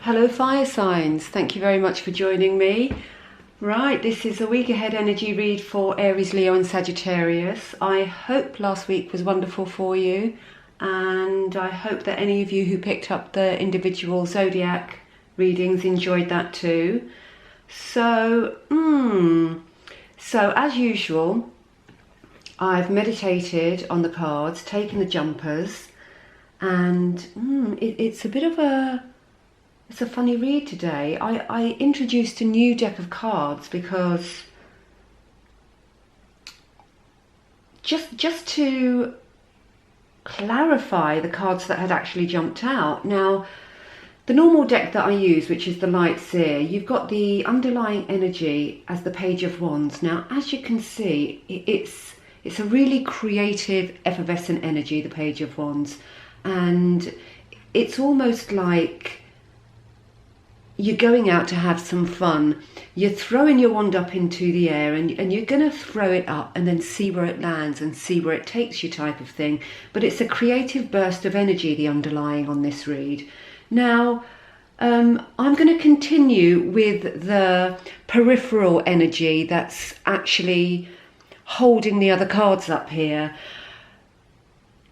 Hello fire signs, thank you very much for joining me. Right, this is a week ahead energy read for Aries, Leo and Sagittarius. I hope last week was wonderful for you, and I hope that any of you who picked up the individual zodiac readings enjoyed that too. So as usual, I've meditated on the cards, taken the jumpers, and it's a bit of it's a funny read today. I introduced a new deck of cards because just to clarify the cards that had actually jumped out. Now, the normal deck that I use, which is the Light Seer, you've got the underlying energy as the Page of Wands. Now, as you can see, it's a really creative, effervescent energy, the Page of Wands, and it's almost like you're going out to have some fun. You're throwing your wand up into the air and you're going to throw it up and then see where it lands and see where it takes you, type of thing. But it's a creative burst of energy, the underlying on this read. Now, I'm going to continue with the peripheral energy that's actually holding the other cards up here.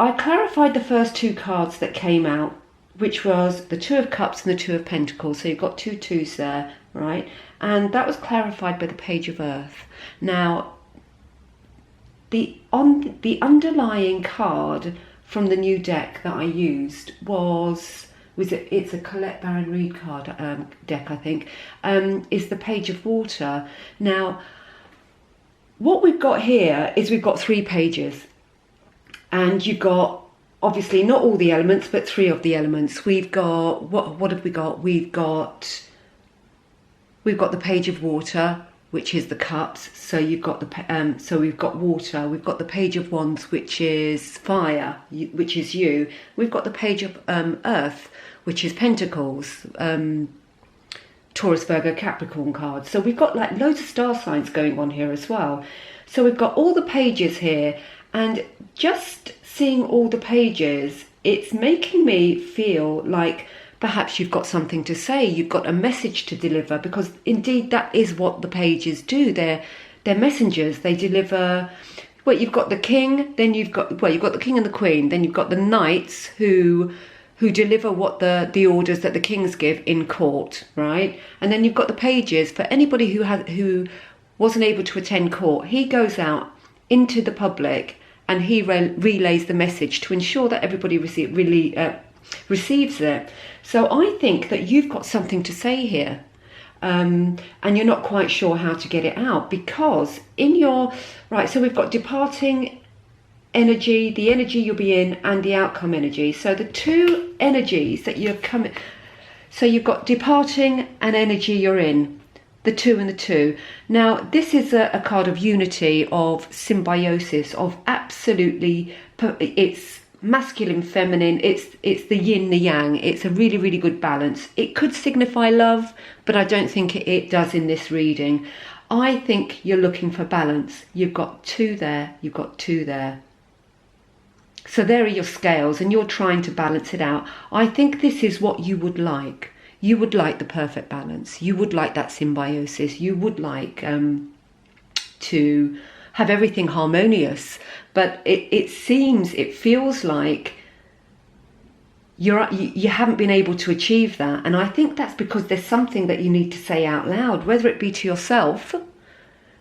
I clarified the first two cards that came out, which was the Two of Cups and the Two of Pentacles. So you've got two twos there, right? And that was clarified by the Page of Earth. Now, the underlying card from the new deck that I used it's a Colette Baron-Reid card deck, I think, is the Page of Water. Now, what we've got here is we've got 3 pages, and you've got obviously not all the elements, but 3 of the elements. We've got, what have we got? We've got the Page of Water, which is the cups. So you've got so we've got water. We've got the Page of Wands, which is fire, which is you. We've got the Page of Earth, which is Pentacles, Taurus, Virgo, Capricorn cards. So we've got like loads of star signs going on here as well. So we've got all the pages here, and just seeing all the pages, it's making me feel like perhaps you've got something to say, you've got a message to deliver, because indeed that is what the pages do. They're messengers. They deliver. Well, you've got the king, then you've got the king and the queen, then you've got the knights who deliver what the orders that the kings give in court, right? And then you've got the pages for anybody who wasn't able to attend court. He goes out into the public and he relays the message to ensure that everybody receives it. So I think that you've got something to say here, and you're not quite sure how to get it out, because so we've got departing energy, the energy you'll be in, and the outcome energy. So the 2 energies that you're coming, so you've got departing and energy you're in, the 2 and the 2. Now, this is a card of unity, of symbiosis, of absolutely, it's masculine, feminine, it's the yin, the yang. It's a really, really good balance. It could signify love, but I don't think it does in this reading. I think you're looking for balance. You've got 2 there, you've got 2 there. So there are your scales, and you're trying to balance it out. I think this is what you would like. You would like the perfect balance. You would like that symbiosis. You would like to have everything harmonious. But it feels like you haven't been able to achieve that. And I think that's because there's something that you need to say out loud, whether it be to yourself,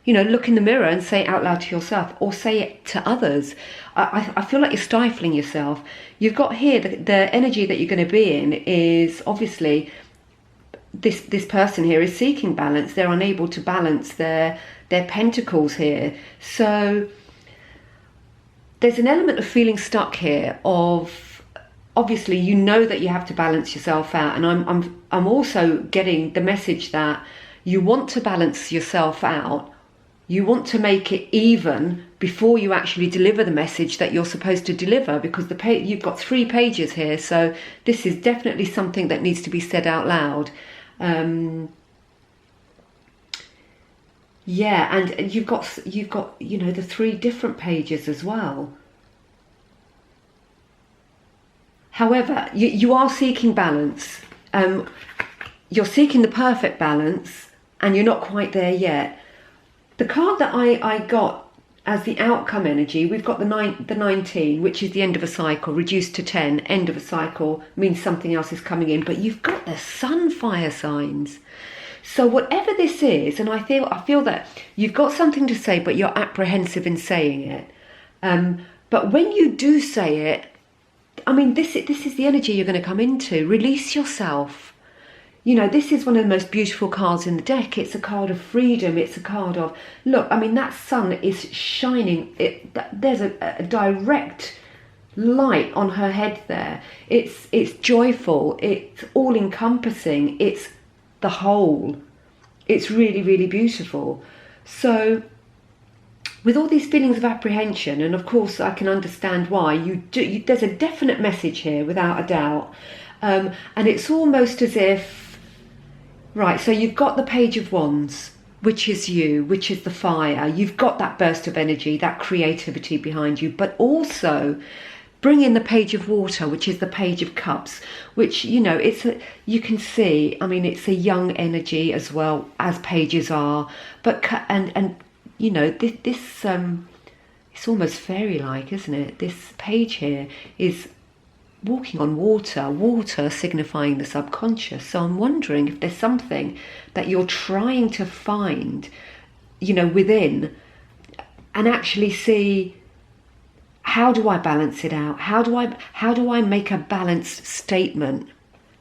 look in the mirror and say it out loud to yourself, or say it to others. I feel like you're stifling yourself. You've got here, the energy that you're going to be in is obviously, this person here is seeking balance. They're unable to balance their pentacles here. So there's an element of feeling stuck here, of obviously that you have to balance yourself out. And I'm also getting the message that you want to balance yourself out. You want to make it even before you actually deliver the message that you're supposed to deliver, because you've got 3 pages here. So this is definitely something that needs to be said out loud. Yeah, and you've got the 3 different pages as well. However, you are seeking balance. you're seeking the perfect balance and you're not quite there yet. The card that I got as the outcome energy, we've got the 19, which is the end of a cycle, reduced to 10. End of a cycle means something else is coming in, but you've got the sun fire signs. So whatever this is, and I feel that you've got something to say, but you're apprehensive in saying it. But when you do say it, I mean, this is the energy you're going to come into. Release yourself. You know, this is one of the most beautiful cards in the deck. It's a card of freedom. It's a card of, look, I mean, that sun is shining. There's a direct light on her head there. It's joyful. It's all-encompassing. It's the whole. It's really, really beautiful. So with all these feelings of apprehension, and of course I can understand why, there's a definite message here, without a doubt. And it's almost as if, right, so you've got the Page of Wands, which is you, which is the fire. You've got that burst of energy, that creativity behind you, but also bring in the Page of Water, which is the Page of Cups, which, you know, you can see, I mean, it's a young energy as well, as pages are, but, and you know, this it's almost fairy-like, isn't it? This page here is walking on water signifying the subconscious. So I'm wondering if there's something that you're trying to find, you know, within, and actually see, how do I balance it out? How do I make a balanced statement,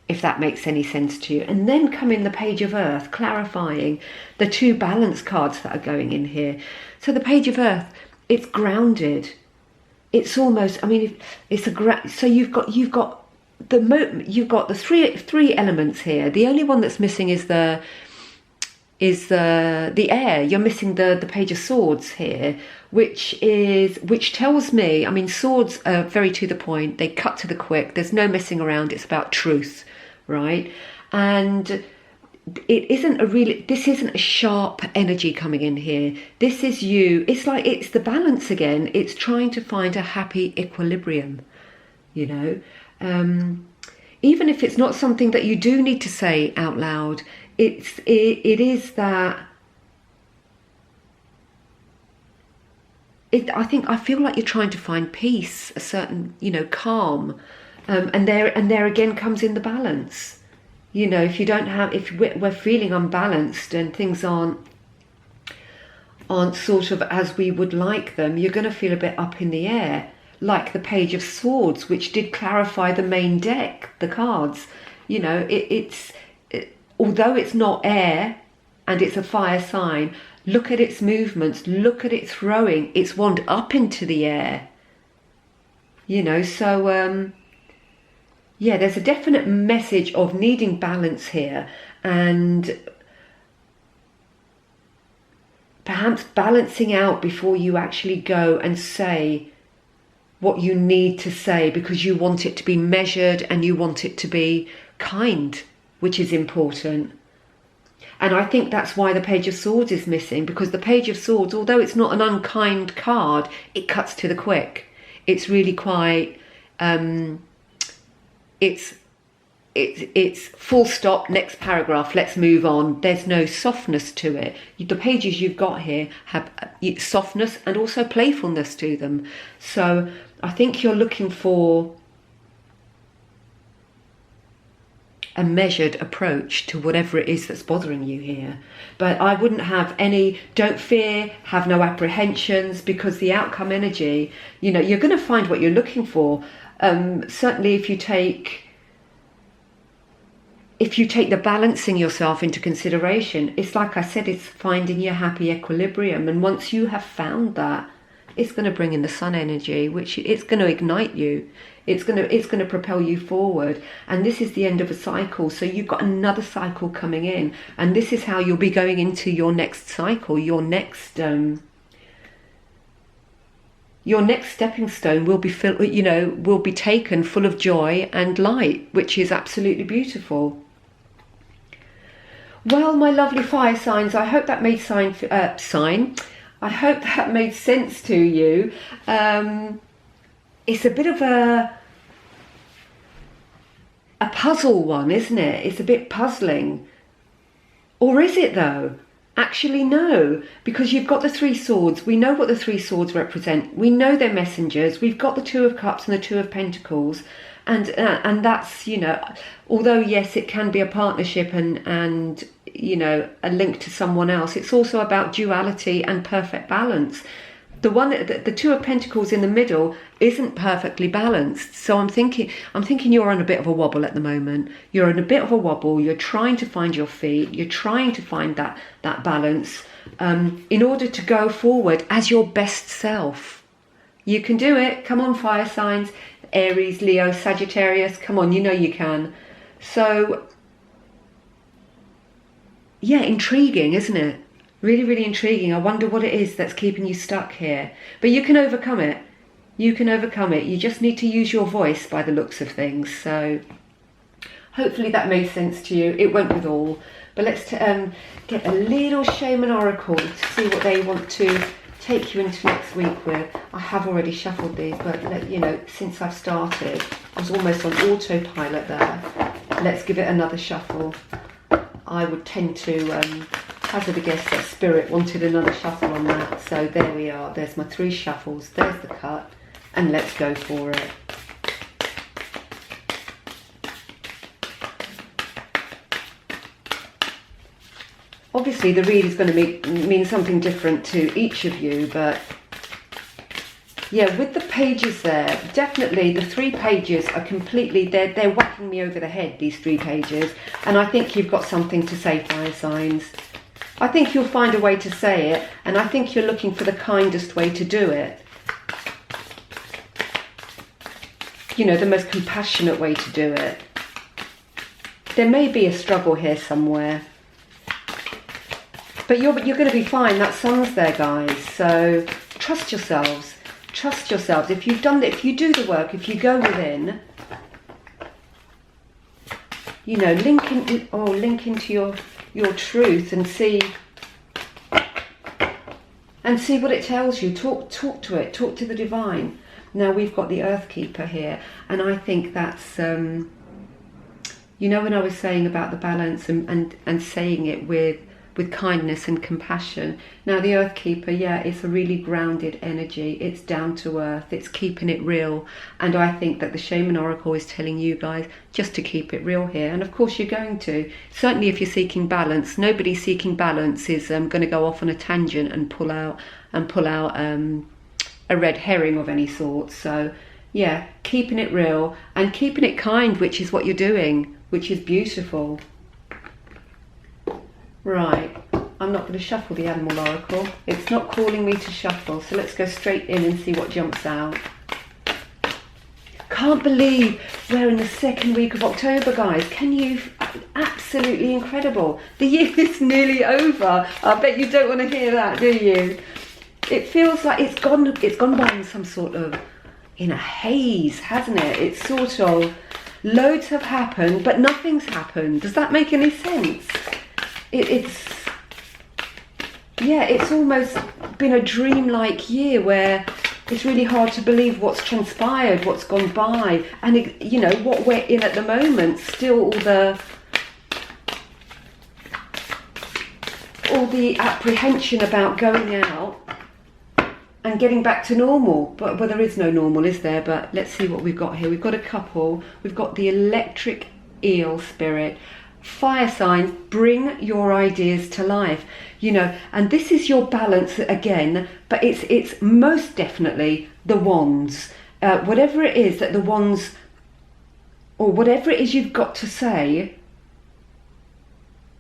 if that makes any sense to you? And then come in the Page of Earth, clarifying the two balance cards that are going in here. So the Page of Earth, it's grounded. It's almost, I mean, so you've got the three elements here. The only one that's missing is the air. You're missing the Page of Swords here, which tells me, I mean, swords are very to the point. They cut to the quick. There's no messing around. It's about truth, right? And this isn't a sharp energy coming in here. This is you. It's like, it's the balance again. It's trying to find a happy equilibrium, you know. Even if it's not something that you do need to say out loud, it is that. I feel like you're trying to find peace, a certain, you know, calm, and there again comes in the balance. You know, if we're feeling unbalanced and things aren't sort of as we would like them, you're going to feel a bit up in the air, like the Page of Swords, which did clarify the main deck, the cards. You know, although it's not air and it's a fire sign, look at its movements, look at it throwing its wand up into the air. You know, so yeah, there's a definite message of needing balance here, and perhaps balancing out before you actually go and say what you need to say, because you want it to be measured and you want it to be kind, which is important. And I think that's why the Page of Swords is missing, because the Page of Swords, although it's not an unkind card, it cuts to the quick. It's really quite, it's full stop, next paragraph, let's move on. There's no softness to it. The pages you've got here have softness and also playfulness to them. So I think you're looking for a measured approach to whatever it is that's bothering you here. But I wouldn't have don't fear, have no apprehensions, because the outcome energy, you know, you're going to find what you're looking for. Certainly if you take the balancing yourself into consideration, it's like I said, it's finding your happy equilibrium. And once you have found that, it's going to bring in the sun energy, which it's going to ignite you. It's going to propel you forward. And this is the end of a cycle. So you've got another cycle coming in. And this is how you'll be going into your next cycle, your next stepping stone will be filled, you know, will be taken full of joy and light, which is absolutely beautiful. Well, my lovely fire signs, I hope that made I hope that made sense to you. It's a bit of a puzzle one, isn't it? It's a bit puzzling. Or is it though? Actually, no, because you've got the Three Swords. We know what the Three Swords represent. We know they're messengers. We've got the Two of Cups and the Two of Pentacles. And that's, you know, although, yes, it can be a partnership and you know, a link to someone else, it's also about duality and perfect balance. The Two of Pentacles in the middle isn't perfectly balanced. So I'm thinking you're on a bit of a wobble at the moment. You're in a bit of a wobble. You're trying to find your feet. You're trying to find that balance in order to go forward as your best self. You can do it. Come on, fire signs. Aries, Leo, Sagittarius. Come on, you know you can. So, yeah, intriguing, isn't it? Really, really intriguing. I wonder what it is that's keeping you stuck here. But you can overcome it. You can overcome it. You just need to use your voice by the looks of things. So hopefully that made sense to you. It won't with all. But let's get a little Shaman Oracle to see what they want to take you into next week with. I have already shuffled these, but you know, since I've started, I was almost on autopilot there. Let's give it another shuffle. I would tend to hazard a guess that Spirit wanted another shuffle on that. So there we are. There's my 3 shuffles. There's the cut. And let's go for it. Obviously, the read is going to mean something different to each of you. But yeah, with the pages there, definitely the 3 pages are completely, they're whacking me over the head, these 3 pages. And I think you've got something to say, fire signs. I think you'll find a way to say it, and I think you're looking for the kindest way to do it. You know, the most compassionate way to do it. There may be a struggle here somewhere. But you're going to be fine. That sun's there, guys. So trust yourselves. Trust yourselves. If you've done it, if you do the work, if you go within, you know, link into your truth and see what it tells you. Talk to it. Talk to the divine. Now we've got the Earth Keeper here, and I think that's you know, when I was saying about the balance and saying it with kindness and compassion. Now the Earth Keeper, yeah, it's a really grounded energy. It's down to earth. It's keeping it real. And I think that the Shaman Oracle is telling you guys just to keep it real here. And of course you're going to. Certainly if you're seeking balance, nobody seeking balance is going to go off on a tangent and pull out a red herring of any sort. So yeah, keeping it real and keeping it kind, which is what you're doing, which is beautiful. Right, I'm not going to shuffle the Animal Oracle. It's not calling me to shuffle, so let's go straight in and see what jumps out. Can't believe we're in the 2nd week of October, guys. Can you? Absolutely incredible. The year is nearly over. I bet you don't want to hear that, do you? It feels like it's gone by in some sort of, in a haze, hasn't it? It's sort of, loads have happened, but nothing's happened. Does that make any sense? It's almost been a dreamlike year where it's really hard to believe what's transpired, what's gone by, and you know what we're in at the moment. Still, all the apprehension about going out and getting back to normal. But well, there is no normal, is there? But let's see what we've got here. We've got a couple. We've got the Electric Eel Spirit. Fire signs, bring your ideas to life, you know, and this is your balance again, but it's most definitely the wands. Whatever it is that the wands, or whatever it is you've got to say,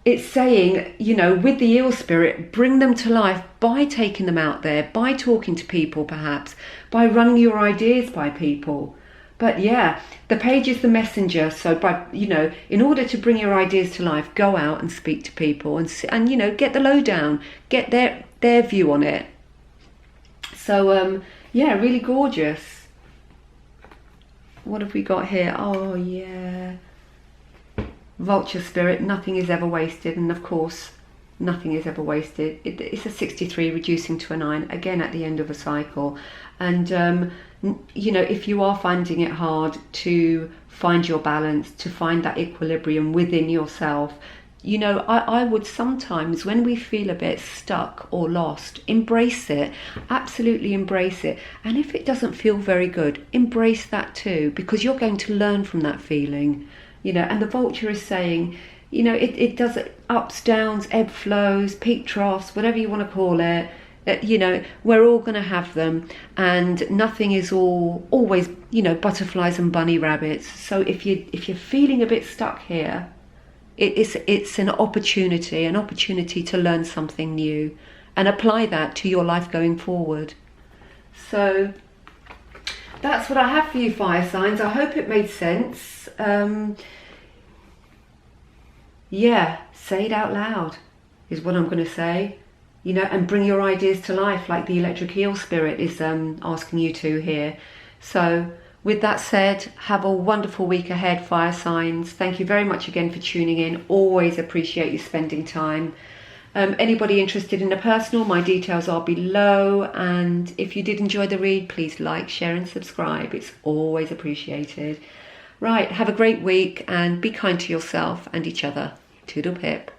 it's saying, you know, with the eel spirit, bring them to life by taking them out there, by talking to people perhaps, by running your ideas by people. But yeah, the page is the messenger. So by, you know, in order to bring your ideas to life, go out and speak to people and you know, get the lowdown, get their view on it. So yeah, really gorgeous. What have we got here? Oh yeah, Vulture Spirit. Nothing is ever wasted, and of course, nothing is ever wasted. It's a 63 reducing to a 9 again at the end of a cycle, and you know, if you are finding it hard to find your balance, to find that equilibrium within yourself, you know, I would sometimes, when we feel a bit stuck or lost, embrace it, absolutely embrace it. And if it doesn't feel very good, embrace that too, because you're going to learn from that feeling, you know. And the vulture is saying, you know, it does ups, downs, ebb flows, peak troughs, whatever you want to call it. You know, we're all going to have them, and nothing is always, you know, butterflies and bunny rabbits. So if you're feeling a bit stuck here, it's an opportunity to learn something new and apply that to your life going forward. So that's what I have for you, fire signs. I hope it made sense. Yeah, say it out loud is what I'm going to say. You know, and bring your ideas to life, like the electric eel spirit is asking you to here. So with that said, have a wonderful week ahead, fire signs. Thank you very much again for tuning in. Always appreciate you spending time. Anybody interested in a personal, my details are below. And if you did enjoy the read, please like, share and subscribe. It's always appreciated. Right, have a great week and be kind to yourself and each other. Toodle pip.